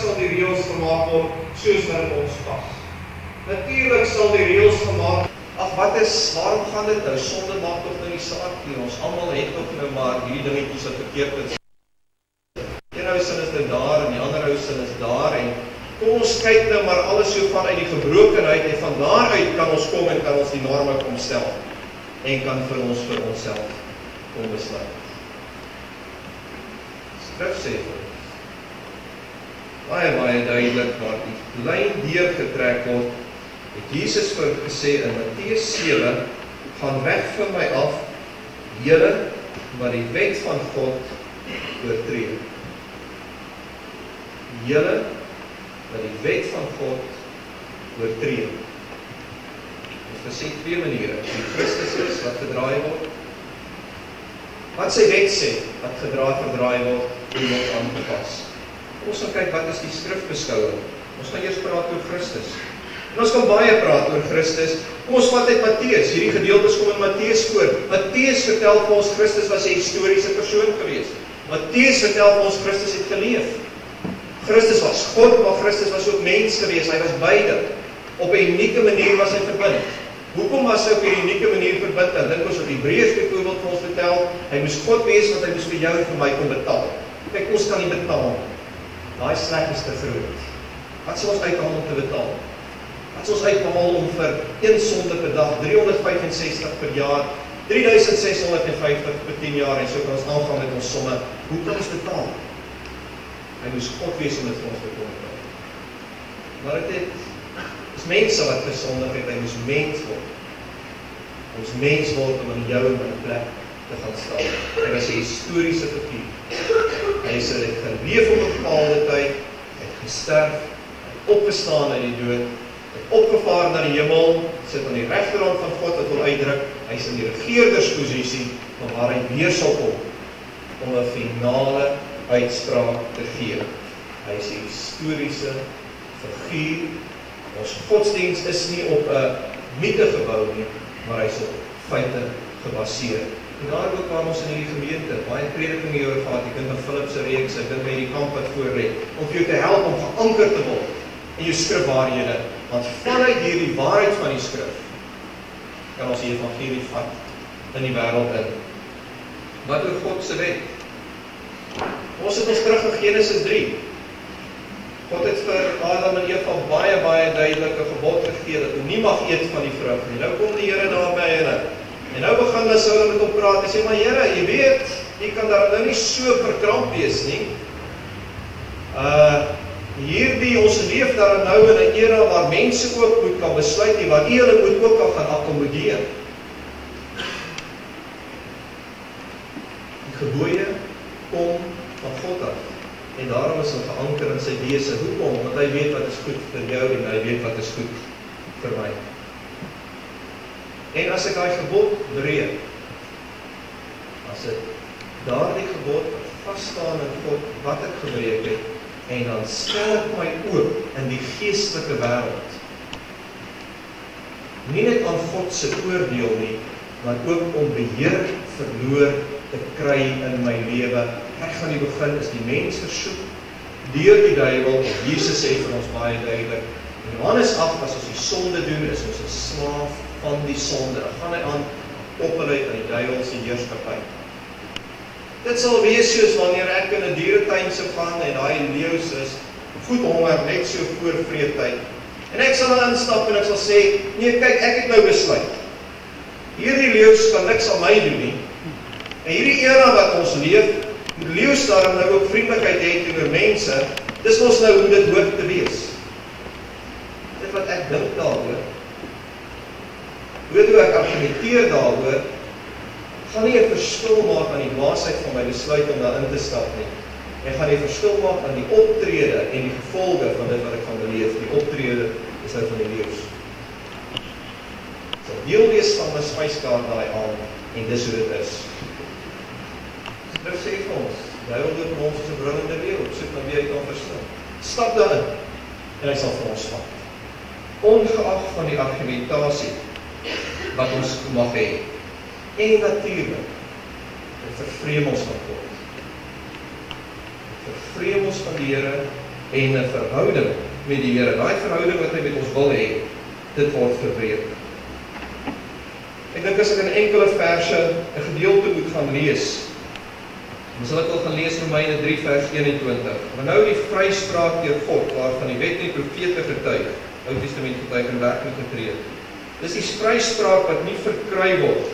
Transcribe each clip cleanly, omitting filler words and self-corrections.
sal die reëls gemaak word soos wat dit ons pas. Natuurlik sal die reëls gemaak. Waarom gaan dit nou? Sonde maak tog nou nie saak nie. Ons almal het tog nou maar hierdie dingetjies wat verkeerd is. Een ou sin is nou daar en die ander ou sin is daar en kom ons kyk nou maar alles so vanuit die gebrokenheid en van daaruit kan ons kom en kan ons die norme kom stel en kan vir onsself kom besluit. Skrif sê vir ons baie duidelik waar die lyn deurgetrek word, het Jesus vir gesê in Matteus 7, gaan weg van my af, julle wat die wet van God oortree. Julle wat die wet van God oortree. Ons gesê twee maniere, die Christus is wat gedraai word, wat sy wet sê, wat verdraai word, en word aangepas. Ons gaan kyk wat is die skrifbeskouing. Ons gaan eers praat oor Christus. En ons kan baie praat oor Christus. Kom ons vat uit Matteus. Hierdie gedeeltes kom in Matteus voor. Matteus vertel vir ons Christus was 'n historiese persoon gewees. Matteus vertel vir ons Christus het geleef. Christus was God, maar Christus was ook mens gewees. Hy was beide. Op 'n unieke manier was hy verbind. Hoekom was hy op 'n unieke manier verbind? Dan dink ons op Hebreërs byvoorbeeld vir ons vertel, hy moes God wees want hy moes vir jou en vir my kom betaal. Kyk, ons kan nie betaal. Daai sleg is te groot. Wat sal ons uithaal om te betaal? Wat sal ons uithaal om vir een sonde per dag, 365 per jaar, 3650 per 10 jaar, en so kan ons aangaan met ons somme. Hoe kan ons betaal? Hy moes God wees om dit vir ons te kom betaal. Maar dit is mense wat gesondig het, hy moes mens word. Hy moes mens word om in jou en my plek te gaan staan. Hy was 'n historiese figuur. Hy het geleef op 'n bepaalde tyd, hy het gesterf, hy het opgestaan uit die dood, hy het opgevaar na die hemel, sit aan die regterhand van God wat wil uitdruk, hy is in die regeerdersposisie van waar hy weer sal kom om 'n finale uitspraak te gee. Hy is 'n historiese figuur. Ons godsdienst is nie op 'n mite gebou nie, maar hy is op feite gebaseer. En daar ook kwam ons in hierdie gemeente, baie prediking hieroor gehad, die kind van Philipse reeks, ek dink by die kamp wat voor lê, om vir jou te help om geanker te word in jou skrifwaarhede, want vanuit hierdie waarheid van die skrif, kan ons die evangelie vat in die wêreld in. Wat oor God se wet? Ons het ons terug in Genesis 3. God het vir Adam en Eva baie duidelike gebod gegee, dat hulle nie mag eet van die vrug nie. Nou kom die Here daar by hulle. En nou begin hulle met hom praat en sê, maar Here, jy weet, jy kan daar nou nie so verkramp wees nie. Ons leef daar nou in 'n era waar mense ook moet kan besluit nie, waar hulle moet ook kan gaan akkommodeer. Die gebooie kom van God af. En daarom is hy geanker in sy wese. Hoekom? Want hy weet wat is goed vir jou en hy weet wat is goed vir my. En as ek daai gebod breek, as ek daardie gebod vasstaan in God wat ek gebreek het, en dan stel ek my oop in die geestelike wêreld. Nie net aan God se oordeel nie, maar ook om beheer verloor te kry in my lewe. Reg van die begin is die mens versoek deur die duiwel. Jesus sê vir ons baie duidelik, in Johannes 8, as ons die sonde doen, is ons 'n slaaf van die sonde. Dan gaan hy aan opgelei aan die duiwel se heerskappy. Dit sal wees soos wanneer ek in 'n dieretuin sou gaan en daai leeu's is goed honger, net so voor vreedtyd. En ek sal dan instap en ek sal sê, nee, kyk, ek het nou besluit. Hierdie leeu's kan niks aan my doen nie. En hierdie era wat ons leef, die leeu's daarom nou ook vriendelikheid het teenoor mense, dis ons nou hoe dit hoort te wees. Dit wat ek dink daaroor, hoe ek argumenteer daaroor, gaan nie 'n verskil maak aan die dwaasheid van my besluit om daarin te stap nie. En gaan nie 'n verskil maak aan die optrede en die gevolge van dit wat ek gaan beleef. Die optrede is nou van die leeu's. Dit sal deel wees van my spyskaart daai aand, en dis hoe dit is. Dit sê vir ons, duiwel doen ons as 'n brullende leeu, soek na wie hy kan verstaan. Stap daarin, en hy sal vir ons vat. Ongeag van die argumentasie wat ons mag hê. En natuurlik, dit vervreem ons van God. Dit vervreem ons van die Here, en 'n verhouding met die Here. Daai verhouding wat hy met ons wil hê, dit word verbreek. Ek dink as ek in enkele verse 'n gedeelte moet gaan lees, dan sal ek al gaan lees Romeine 3 vers 21. Maar nou die vryspraak deur God, waarvan die wet en die profete getuig, Ou Testament getuig en werklik getree het. Dis die vryspraak wat nie verkry word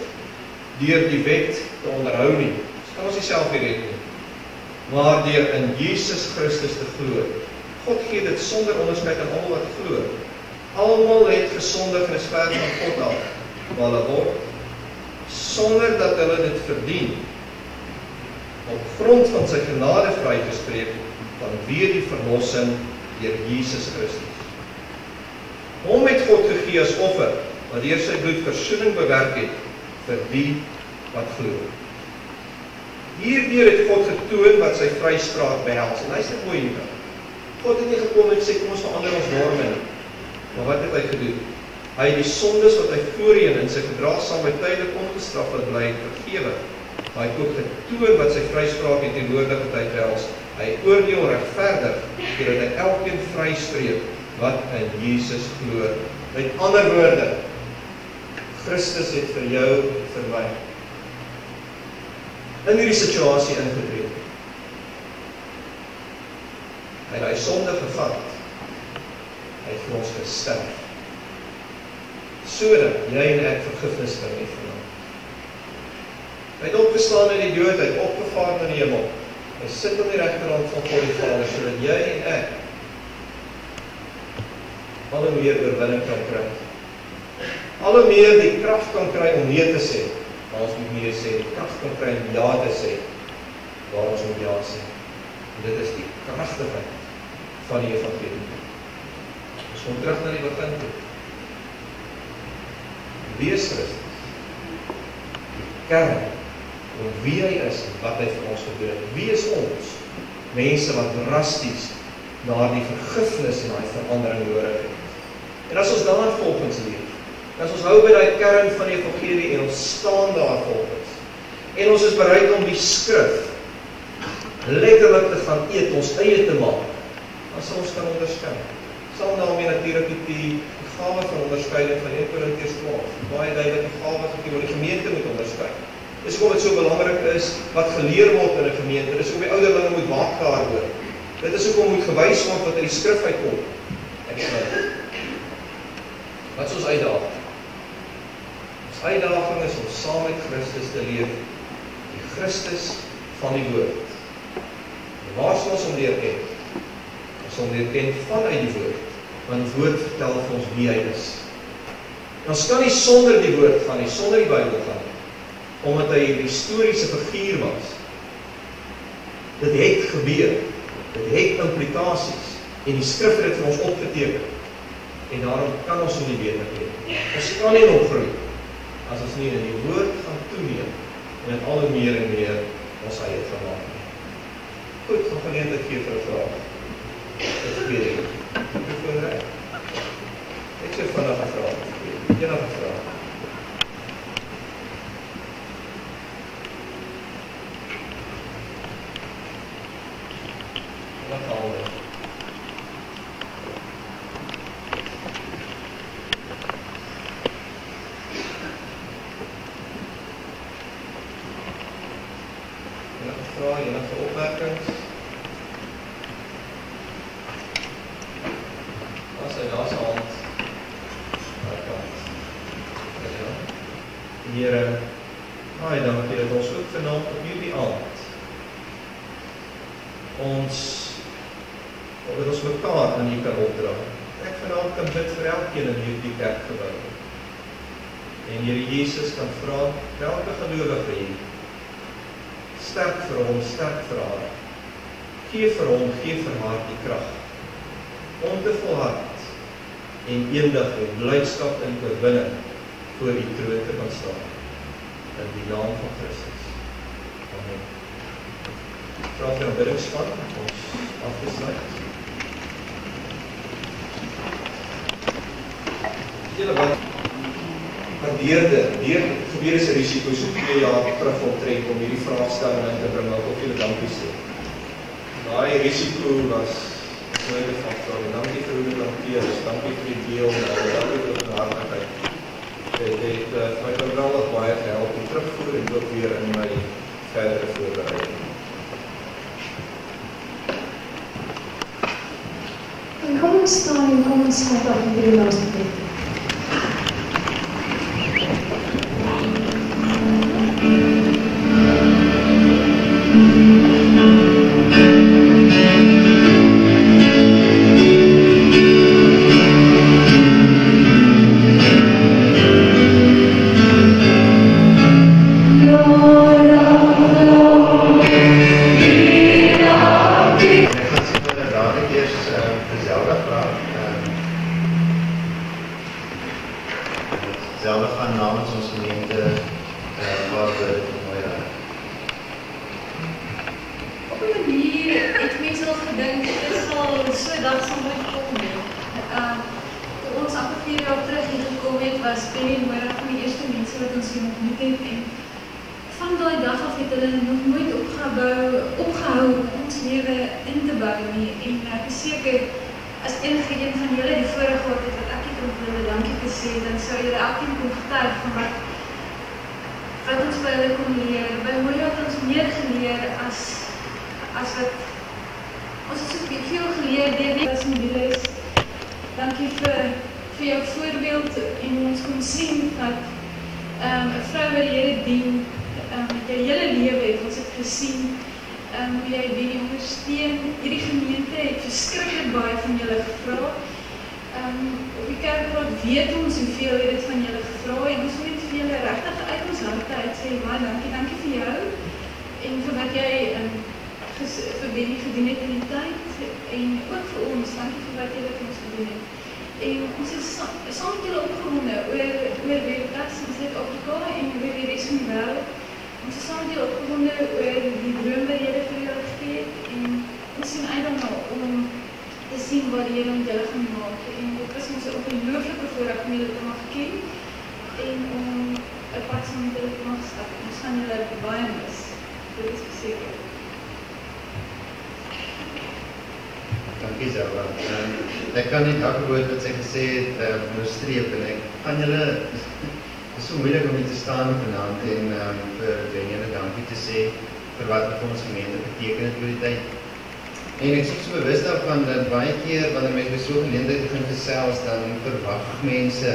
deur die wet te onderhou nie. Dis kan ons nie self red nie. Maar deur in Jesus Christus te glo. God gee dit sonder onderskeid aan almal wat glo. Almal het gesondig en is ver van God af, maar hulle word sonder dat hulle dit verdien, op grond van sy genade vrygespreek, vanweë die verlossing deur Jesus Christus. Hom het God gegee as offer, wat deur sy bloed versoening bewerk het vir die wat glo. Hierdeur het God getoon wat sy vryspraak behels. En luister mooi hier. God het nie gekom en sê kom ons verander ons norme nie. Maar wat het hy gedoen? Hy het die sondes wat hy voorheen in sy gedraagsaamheid tydelik ongestraf laat bly vergewe. Maar hy het ook getoon wat sy vryspraak en teenwoordige tyd behels. Hy oordeel regverdig deurdat hy elkeen vryspreek wat in Jesus glo. Met ander woorde, Christus het vir jou en vir my in hierdie situasie ingetree. Hy het hy sonde gevat. Hy het vir ons gesterf. Sodat jy en ek vergifnis kan hê van hom. Hy het opgestaan uit die dood, hy het opgevaar na die hemel. Hy sit aan die regterhand van God die Vader, sodat jy en ek al hoe meer oorwinning kan kry. Al hoe meer die krag kan kry om nee te sê, waar ons moet nee sê, die krag kan kry om ja te sê, waar ons moet ja sê. En dit is die kragtigheid van die evangelie. Ons kom terug na die begin toe. Wie is Christus? Die kern, om wie hy is en wat hy vir ons gedoen het. Wie is ons? Mense wat drasties na die vergifnis en die verandering nodig het. En as ons daar volgens leef, as ons hou by die kern van die evangelie en ons staan daar volgens, en ons is bereid om die skrif letterlik te gaan eet, ons eie te maak, dan sal ons kan onderskei. Sal daarmee natuurlik die gawe van onderskeiding van 1 Korintiërs 12, baie duidelike gawe gegee wat die gemeente moet onderskei. Dis hoekom dit so belangrik is wat geleer word in 'n gemeente. Dis hoekom die ouderlinge moet waak daaroor. Dit is hoekom moet gewys word wat uit die skrif uitkom. Wat is ons uitdaging? Ons uitdaging is om saam met Christus te leef, die Christus van die woord. En waar sal ons hom leer ken? Ons sal hom leer ken vanuit die woord, want die woord vertel vir ons wie hy is. Ons kan nie sonder die woord gaan nie, sonder die Bybel gaan nie, omdat hy 'n historiese figuur was. Dit het gebeur, dit het implikasies, en die skrif het dit vir ons opgeteken. En daarom kan ons hom nie beter ken. Ons kan nie nog groei, as ons nie in die woord gaan toeneem, en in al hoe meer en meer ons eie gaan maak. Goed, gaan geleentheid gee vir 'n vraag. Dit gebeur nie. Ek wil reg. Ek sê vandag 'n vraag. Enige vraag. Wat al dit? Enige opmerkings? As hy daar sy hand daar kant. Here, baie dankie dat ons ook vanaand op hierdie aand dat ons mekaar aan U kan opdra. Ek vanaand kan bid vir elkeen in hierdie kerkgebou. En Here Jesus kan vra, elke gelowige hier, sterk vir hom, sterk vir haar. Gee vir hom, gee vir haar die krag om te volhard en eendag met blydskap en oorwinning voor die troon te kan staan. In die naam van Christus. Amen. Vra vir aanbiddingspan om ons af te sluit. Julle wat gebeur is 'n risiko so 2 jaar terug optrek om hierdie vraagstelling in te bring, ook julle dankie sê. Daai risiko was mooie faktor. En dankie vir hoe dit hanteer is, dankie vir die deelname, dankie vir die hartigheid. Dit het my geweldig baie gehelp om terugvoer en ook weer in my verdere voorbereiding. En kom ons staan en kom ons sluit af met die laaste gebed. Zelda gaan namens ons gemeente voorbereid vir mooi raad. Op 'n manier het mense al gedink dit is al so 'n dag sal nooit kom nie. Toe ons amper 4 jaar terug hier gekom het, was Penny Moira van die eerste mense wat ons hier ontmoet het en van daai dag af het hulle nog nooit opgehou om ons lewe in te bou nie. En ek is seker as enige een van julle die voorreg gehad het wat ek het om hulle dankie te sê, dan sou julle elkeen kon getuig van wat ons by hulle kon leer. By Moira het ons meer geleer as wat ons het so veel geleer deur die modules. Dankie vir jou voorbeeld en ons kon sien dat 'n vrou wat die Here dien, jou hele lewe het ons het gesien. Hoe jy die ondersteun, hierdie gemeente het verskriklik baie van julle gevra. Op die kerkraad weet ons hoeveel het dit van julle gevra en ons moet vir julle regtig uit ons harte uit sê, baie dankie vir jou en vir wat jy vir Benny gedoen het in die tyd en ook vir ons, dankie vir wat jy vir ons gedoen het. En ons is saam met julle opgewonde oor Veritas in Suid-Afrika en oor die res van die wêreld. Ons is saam met julle opgewonde oor die droom wat julle vir julle gegee het en ons sien uit daarna om te sien wat die Here met julle gaan maak. En dit is ons 'n ongelooflike voorreg om julle te mag ken en om 'n pad saam met julle te mag stap. Ons gaan julle baie mis. Dit is verseker. Dankie Zelda. Ek kan nie elke woord wat sy gesê het onderstreep en ek kan julle, het is so moeilik om hier te staan vanaand en vir julle dankie te sê vir wat vir ons gemeente beteken het oor die tyd. En ek is so bewus daarvan dat baie keer wanneer mense by so 'n geleentheid begin gesels, dan verwag mense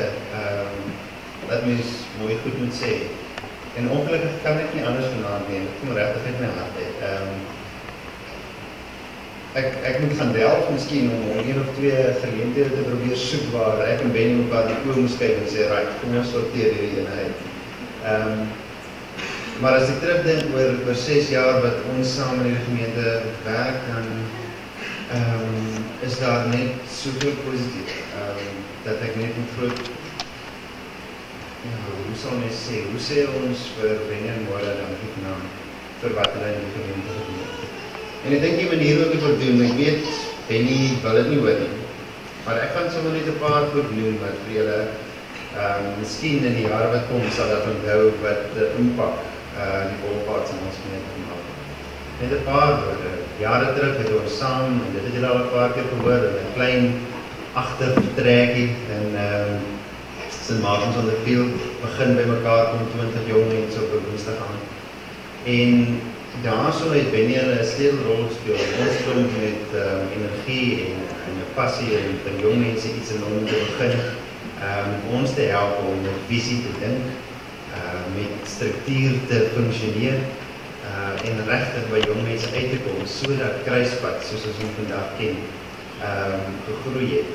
dat mens mooi goed moet sê. En ongelukkig kan ek nie anders vanaand nie, ek kom regtig uit my hart uit. Ek moet gaan delf miskien om 1 of 2 geleenthede te probeer soek waar ek en Benny mekaar die oë moes kyk en sê, right, kom ons sorteer hierdie ene uit. Maar as ek terugdink oor 6 jaar wat ons saam in die gemeente werk, dan is daar net soveel positief, dat ek net moet groot, hoe sal mens sê, hoe sê ons vir Benny en Moira dankie vanaand vir wat hulle in die gemeente gedoen het. En ek dink die manier wat ek wil doen, ek weet, Benny wil dit nie hoor nie, maar ek gaan sommer net 'n paar goed noem wat vir julle, miskien in die jare wat kom, sal dat onthou wat die impak die volpaards in ons gemeente maak. Net 'n paar woorde. Jare terug het ons saam, en dit het julle al 'n paar keer gehoor, in 'n klein agtervertrekkie in St. Martins on the Field, begin by mekaar kom 20 jong mense op 'n Woensdag aan. En daarso het Benny 'n sleutelrol gespeel. Ons klomp met energie en 'n passie en vir jong mense iets enorm te begin. Ons te help om met visie te dink, met struktuur te funksioneer en regtig by jong mense uit te kom, sodat Kruispad, soos ons hom vandag ken, gegroei het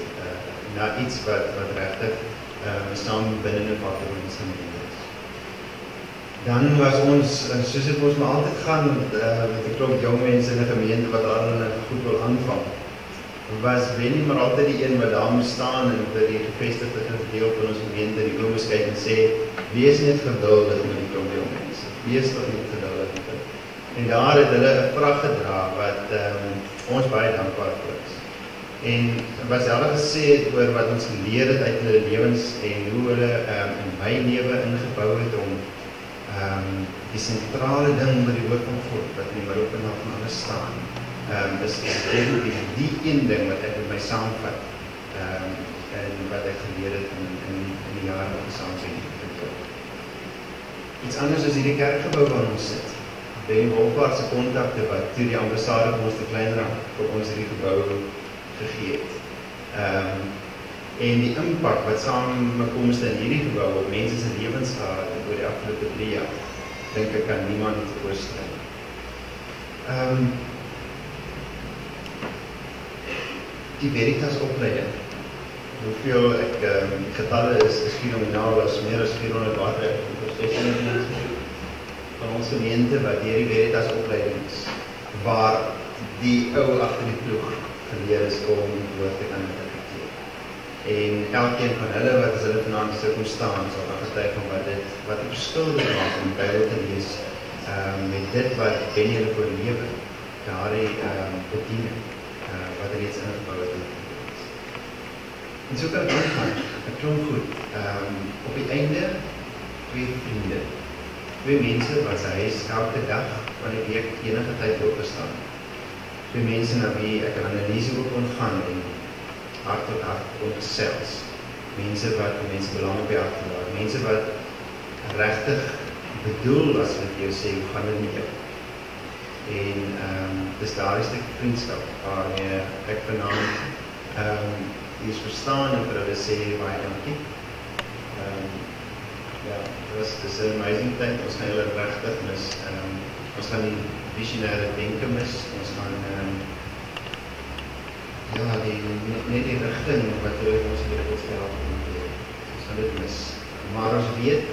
na iets wat regtig saam binne 'n faktor in ons gemeente is. Dan was ons, soos dit ons maar altyd gaan, met 'n klomp jong mense in 'n gemeente wat allerlei goed wil aanvang, was Benny maar altyd die een wat daar moet staan en vir die gevestigde deel van ons gemeente die oë moet kyk en sê, wees net geduldig met die klomp jong mense, wees toch net geduldig met dit. En daar het hulle 'n vrag gedra wat ons baie dankbaar vir is. En wat sy al gesê het oor wat ons geleer het uit hulle lewens en hoe hulle in my lewe ingebou het om die sentrale ding by die woord van God wat in die middel van alles staan, is definitief die een ding wat ek met my saamvat en wat ek geleer het in die jare wat ek saam met iets anders is hierdie kerkgebou waar ons sit. Benny Wolfhard se kontakte wat toe die ambassade vir ons te kleiner vir ons hierdie gebou gegee het. En die impak wat samenkomste in hierdie gebou op mense se lewens gehad het oor die afgelope 3 jaar, dink ek kan niemand voorstel. Die Veritas opleiding. Hoeveel getalle is fenomenaal, is meer as 400 waterprofessionals van ons gemeente wat deur die Veritas opleiding is, waar die ou agter die ploeg geleer is om woord te kan interpreteer. En elkeen van hulle wat as hulle vanaand sou kom staan, sal dan getuig van wat die verskil maak om die Bybel te lees met dit wat Benny hulle voor lewe, daardie bediening wat reeds ingebou het. En so kan het aangaan, het klonk goed. Op die einde, 2 vriende, 2 mense wat sy huis elke dag van die week enige tyd opgestaan. 2 mense na wie ek 'n analise ook kon gaan en hart tot hart kon gesels. Mense wat mense belang op die hart gelaat. Mense wat regtig bedoel as wat jy sê, hoe gaan dit met jou? En dis daardie stuk vriendskap waarmee ek vanaand die is verstaan en vir hulle sê baie dankie. Dis 'n amazing tyd, ons gaan hulle regtig mis. Ons gaan die visionêre denke mis, ons gaan net die rigting wat hulle ons hier wil stel, ons gaan dit mis. Maar ons weet,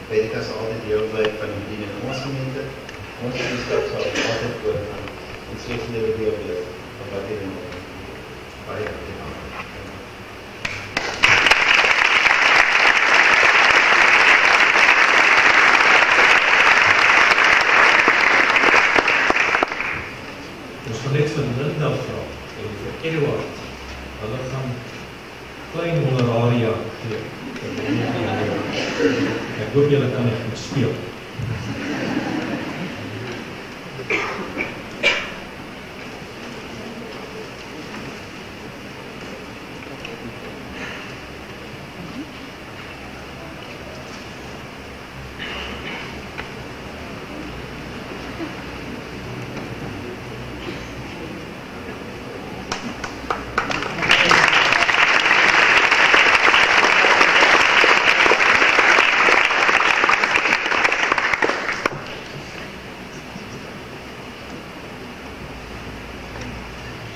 Veritas sal altyd deel bly van die bediening in ons gemeente, ons vriendskap sal altyd voortgaan, en slegs lewe deel bly van wat hier in baie dankie. Ons gaan net vir Linda vra en vir Eduard. Hulle gaan klein honoraria gee. Ek hoop julle kan dit goed speel.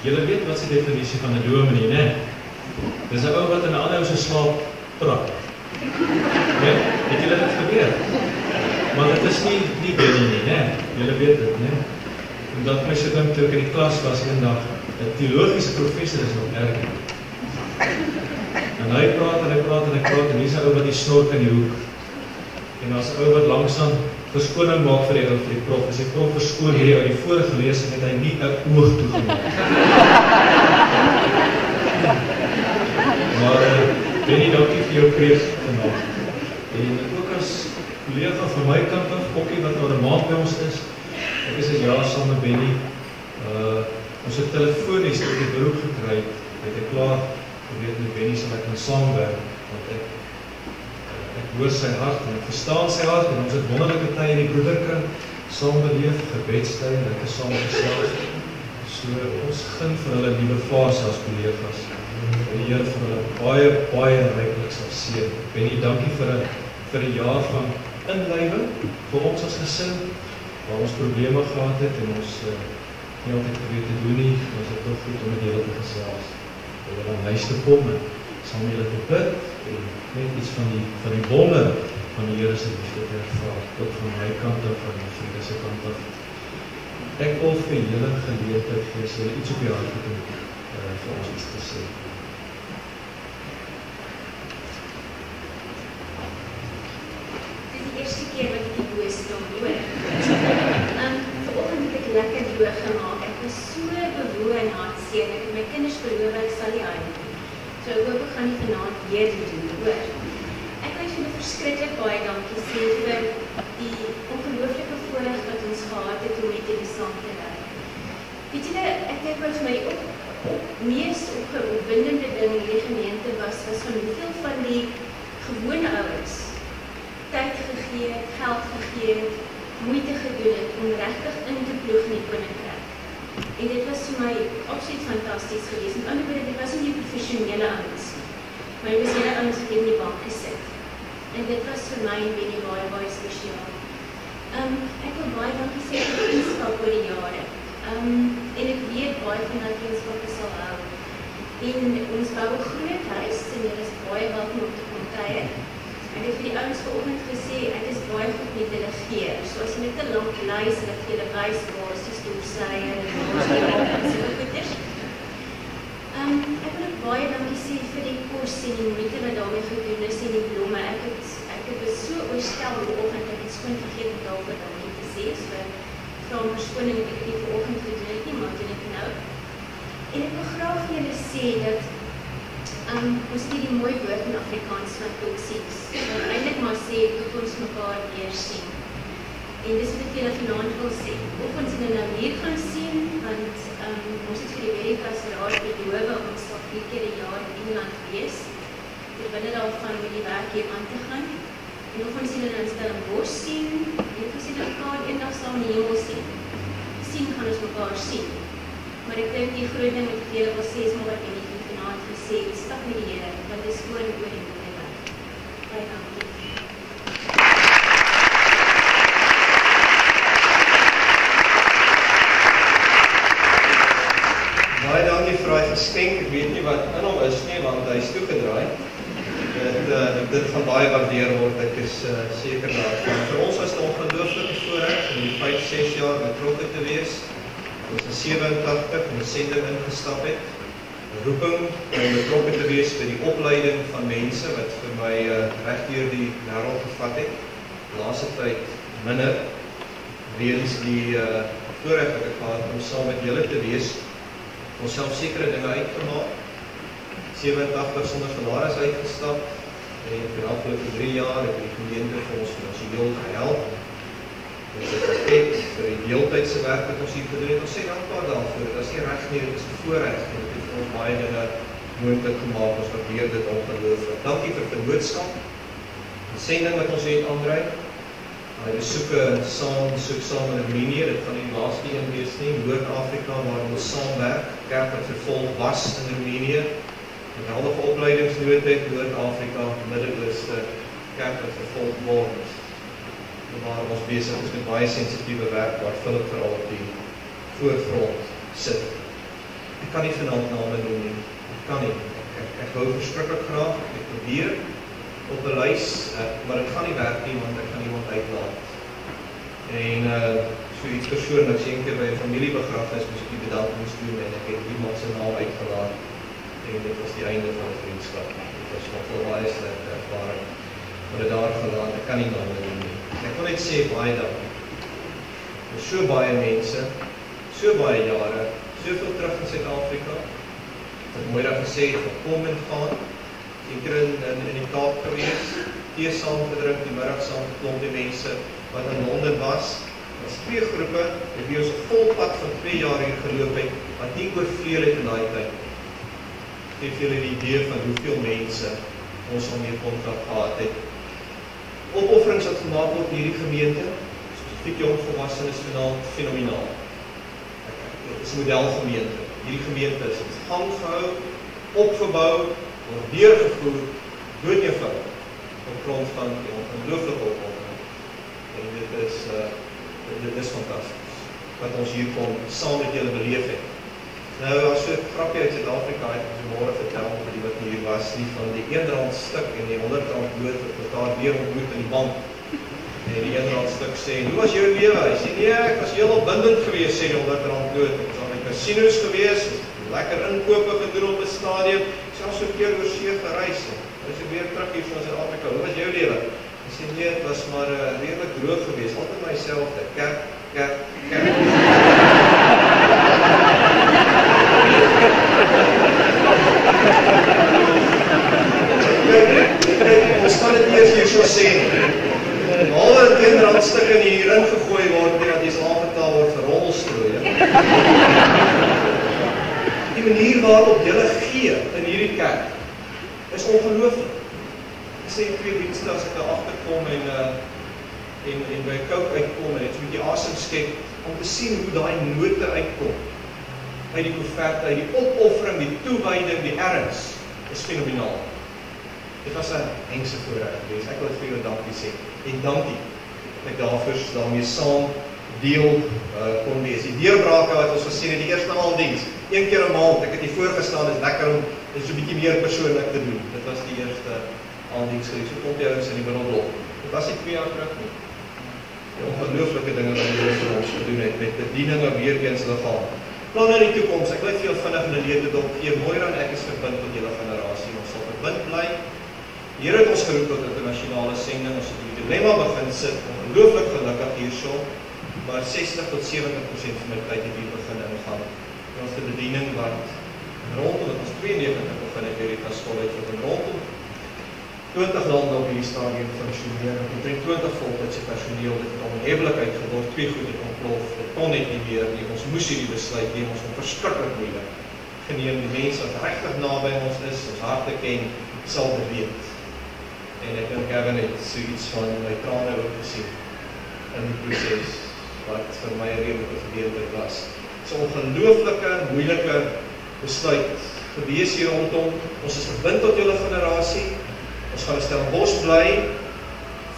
Julle weet wat is die definisie van 'n dominee, né? Dis 'n ou wat in 'n ander ou se slaap praat. Né? Het julle dit gebeur? Maar dit is nie Benny nie, né? Julle weet dit, né? En dat my so dink toe ek in die klas was eendag, 'n teologiese professor is nog erg. En hy praat en hier's 'n ou wat die snork in die hoek. En daar's 'n ou wat langsaan verskoning maak vir die prof. As die prof verskoon hierdie ou die vorige lees en het hy nie 'n oog toegemaak. Maar Benny, dankie vir jou preek vanaand. En ook as kollega van my kant af, Kokkie wat nou 'n maand by ons is. Ek is 'n jaar saam met Benny. Ons het telefonies tot die beroep gekry. Het ek klaar geweet met Benny sal ek kan saamwerk, want ek hoor sy hart en ek verstaan sy hart en ons het wonderlike tye in die broederkring saam beleef, gebedstye en ek is saam gesels. So ons gun vir hulle nuwe fase as kollegas. Die Here vir hulle baie ryklik sal seën. Benny, dankie vir 'n jaar van inlywing vir ons as gesin, waar ons probleme gehad het en ons nie altyd geweet te doen nie. Ons het toch goed om met julle te gesels. Hulle aan huis te kom en saam julle te bid en net iets van die wonder van die Here se liefde te ervaar, ook van my kant af, van die vriende se kant af. Ek wil vir julle geleentheid gee, as julle iets op die hart het om vir ons iets te sê. Dit is die eerste keer wat ek die boosdom hoor. Vanoggend het ek lekker droog gemaak. Ek was so bewoe en hartseer. Ek het my kinders beloof, ek sal nie huil nie. So ek hoop ek gaan nie vanaand weer doen, hoor. Ek wil julle verskriklik baie dankie sê vir die ongelooflike voorreg wat ons gehad het om met julle saam te werk. Weet julle, ek dink wat vir my mees opwindende ding in die gemeente was van hoeveel van die gewone ouens tyd gegee het, geld gegee het, moeite gedoen het om regtig in te ploeg in die koninkryk. En dit was vir my absoluut fantasties geweest. Met ander woorde, dit was nie die professionele ouens, maar dit was hele ouens wat in die bank gesit. En dit was vir my en Benny baie spesiaal. Ek wil baie dankie sê vir die vriendskap oor die jare. En ek weet baie van dat vriendskap sal hou. En ons bou 'n groot huis en dit is baie welkom om te kom kuier. Ek het vir die ouens vanoggend gesê, ek is baie goed met delegeer. So as jy net te lank lys en ek julle wys waar is die stoelsye en waar is die lamp en so goeders. Ek wil ook baie dankie sê vir die kos en die moeite wat daarmee gedoen is en die blomme. Ek het so oorstel vanoggend, ek het skoon vergeet om daarvoor dankie te sê. So vra om verskoning dat ek dit vanoggend gedoen het nie, maar doen ek nou. En ek wil graag vir julle sê dat ons het die mooi woord in Afrikaans van toksies. Eintlik maar sê, tot ons mekaar weer sien. En dis wat ek julle vanaand wil sê. Of ons in 'n manier gaan sien, want ons het vir die Veritas Raad beloof, ons sal 4 keer 'n jaar in Engeland wees, terwille daarvan met die werk hier aan te gaan. En of ons julle in Stellenbosch sien, en of ons julle mekaar eendag sal in die hemel sien. Sien gaan ons mekaar sien. Maar ek dink die groot ding wat ek julle wil sê is maar wat jy vanaand gesê, stap met die Here, want dit is voor en oor die moeilikheid. Baie dankie. Baie dankie vir daai geskenk. Ek weet nie wat in hom is nie, want hy is toegedraai. Dit gaan baie waardeer word, ek is seker daarvan. Vir ons was dit 'n ongelooflike voorreg om die 5-6 jaar betrokke te wees. Ons in 87 in 'n sending ingestap het. 'n Roeping om betrokke te wees by die opleiding van mense wat vir my reg deur die wêreld gevat het. Laaste tyd minder weens die voorreg wat ek gehad om saam met julle te wees. Ons self sekere dinge uitgemaak. 87 sonder salaris uitgestap en vir die afgelope 3 jaar het die gemeente vir ons finansiëel gehelp. Ons het respek vir die deeltydse werk wat ons hier gedoen het. Ons sê dankbaar daarvoor. Dit is nie reg nie, dit is 'n voorreg en dit het vir ons baie dinge moontlik gemaak. Ons waardeer dit ongelooflik. Dankie vir vennootskap. Die sending wat ons het aandry. Hy besoeke soek saam in Armenië, dit gaan nie die laaste een wees nie, Noord-Afrika waar ons saamwerk, kerk wat vervolg was in Armenië, geweldige opleidingsnood het, Noord-Afrika, Midde-Ooste, kerk wat vervolg word, waar ons besig is met baie sensitiewe werk, waar Philip veral op die voorgrond sit. Ek kan nie vanaand name noem nie, ek kan nie, ek wou verskriklik graag, ek probeer, op 'n lys, maar dit gaan nie werk nie, want ek kan iemand uitlaat. En so iets persoonliks, een keer by 'n familiebegrafnis moes ek die bedankings doen en ek het iemand se naam uitgelaat en dit was die einde van die vriendskap. Dit was nog baie slegte ervaring, maar dit daar gelaat, ek kan nie name doen nie. Ek wil net sê baie dankie. Vir so baie mense, so baie jare, soveel terug in Suid-Afrika, wat mooi daar gesê het, gekom en gaan, een keer in die Kaap gewees, tee saam gedrink, die middag saam geklomp die mense wat in Londen was. Dit was 2 groepe, en wie ons 'n vol pad van 2 jaar hier geloop het, wat nie oorveel het in daai tyd. Geef julle 'n idee van hoeveel mense ons al mee kontak gehad het. Opofferings wat gemaak word in hierdie gemeente, spesifiek jong volwassenes fenomenaal. Dit is 'n modelgemeente. Hierdie gemeente is in gang gehou, opgebou, word deurgevoer, dood eenvoudig, op grond van die ongelooflike opoffering. En dit is fantasties, wat ons hier kom, saam met julle beleef het. Nou, as so 'n grapje uit Suid-Afrika het ons môre vertel vir die wat hier was, nie van die R1 stuk en die R100 noot wat mekaar weer ontmoet in die bank. En die R1 stuk sê, hoe was jou lewe? Hy sê, nee, ek was heel opwindend geweest, sê die R100 noot. Ek was aan die casinos geweest, lekker inkope gedoen op 'n stadium, selfs so 'n keer oor see gereis. As ek weer terug hier van Suid-Afrika, hoe was jou lewe? Hy sê, nee, het was maar redelik droog geweest, altyd myselfde, kerk. Ons kan dit nie eens hier so sê nie. Behalwe dat R10 stukke hierin gegooi word, dat jy sal aanbetaal word vir rolstoel, ja. Die manier waarop julle gee in hierdie kerk is ongelooflik. Ek sê 2 dienste as ek daar agterkom en by 'n kook uitkom en net so 'n bietjie asem skep om te sien hoe daai note uitkom uit die koevert, uit die opoffering, die toewyding, die erns is fenomenaal. Dit was 'n hengse voorreg geweest. Ek wil vir julle dankie sê en dankie dat ek daarmee saam deel kon wees. Die deurbrake wat ons gesien het, die eerste aanddiens, 1 keer 'n maand, ek het hier voorgestaan, is lekker om dit so 'n bietjie meer persoonlik te doen. Dit was die eerste aanddiens geweest. So kom jy ons in die middelblok. Dit was nie 2 jaar terug nie. Die ongelooflike dinge wat die Here vir ons gedoen het met bedieninge weer eens liggaam. Planne in die toekoms. Ek wil vir jou vinnig 'n leerderdom gee. Moira en ek is verbind tot julle generasie. Ons sal verbind bly. Die Here het ons geroep tot internasionale sending. Ons het in die dilemma begin sit. Ongelooflik gelukkig hierso. Maar 60 tot 70% van my tyd het hier begin ingaan. Ons die bediening wat rondom ons 92 begin het Veritas College wat rondom 20 lande op hierdie stadium funksioneer. Omtrent 20 voltydse personeel het onhebblik uitgeword. 2 goed het ontplof. Dit kon net nie meer nie. Ons moes hierdie besluit neem. Ons het verskriklik moeilik geneem. Die mense wat regtig naby ons is, ons harte ken, sal dit weet. En ek dink Kevin het so iets van my trane ook gesien in die proses wat vir my 'n redelike gedeelte was. So 'n ongelooflike, moeilike besluit gewees hier rondom. Ons is verbind tot julle generasie. Ons gaan in Stellenbosch bly.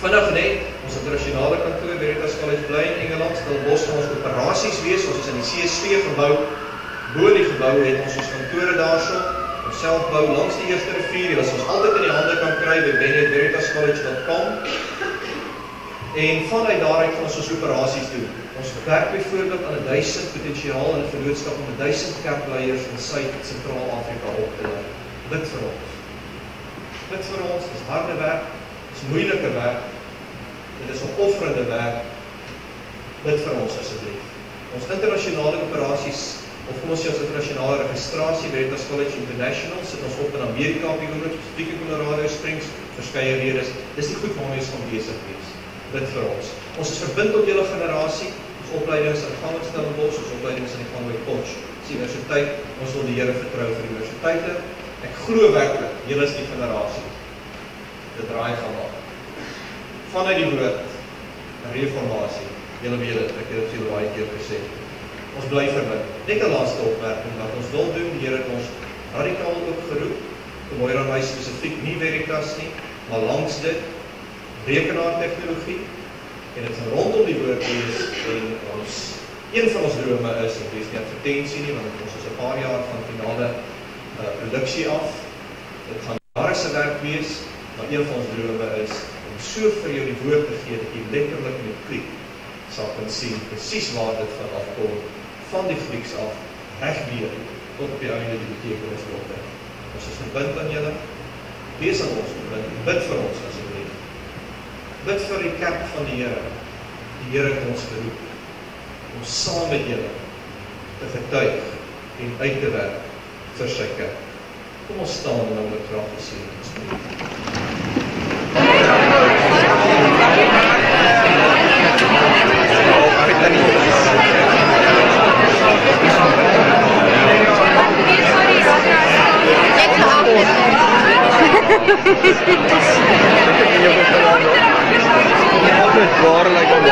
Vinnig net, ons internasionale kantoor Veritas College bly in Engeland. Stellenbosch gaan ons operasies wees. Ons is in die CSV gebou. Bo die gebou het ons kantore daarso. Ons self bou langs die Eerste Rivier. Julle sal ons altyd in die hande kan kry by veritascollege.com. En vanuit daaruit gaan ons operasies doen. Ons werk byvoorbeeld aan 1000 potensiaal in 'n vennootskap om 1000 kerkleiers in Suid-Sentraal-Afrika op te lei. Bid vir ons. Bid vir ons, dit is harde werk, dit is moeilike werk, dit is opofferende werk. Bid vir ons asseblief. Ons internasionale operasies, of kom ons sê ons internasionale registrasie, Veritas College International, sit ons op in Amerika op die oomblik, spesifiek in Colorado Springs, verskeie redes. Dis die goed waarmee ons gaan besig wees. Bid vir ons. Ons is verbind tot julle generasie, ons opleidings in gang in Stellenbosch, ons opleidings in gang by Potch. Ons universiteit, ons wil die Here vertrou vir die universiteite. Ek glo werklik, julle is die generasie. Dit draai gaan maak. Vanuit die woord, reformatie, julle weet dit, ek het dit veel baie keer gesê. Ons bly verbind. Net 'n laaste opmerking wat ons wil doen, die Here het ons radikaal opgeroep, Moira en my spesifiek nie Veritas nie, maar langs dit, rekenaartegnologie, en dit gaan rondom die woord wees, en een van ons drome is, en wees nie advertensie nie, want ons is 'n paar jaar van finale produksie af, dit gaan jaarlikse werk wees, maar een van ons drome is, om so vir jou die woord te gee, dat jy letterlik met klik sal kan sien, presies waar dit van afkom, van die Grieks af, regdeur, tot op die einde die betekenis word. Ons is verbind aan julle, wees aan ons verbind, bid vir ons asseblief. Bid vir die kerk van die Here. Die Here het ons geroep om saam met julle te getuig en uit te werk vir sy kerk. Kom ons staan en nou met krag gesien. Waar lyk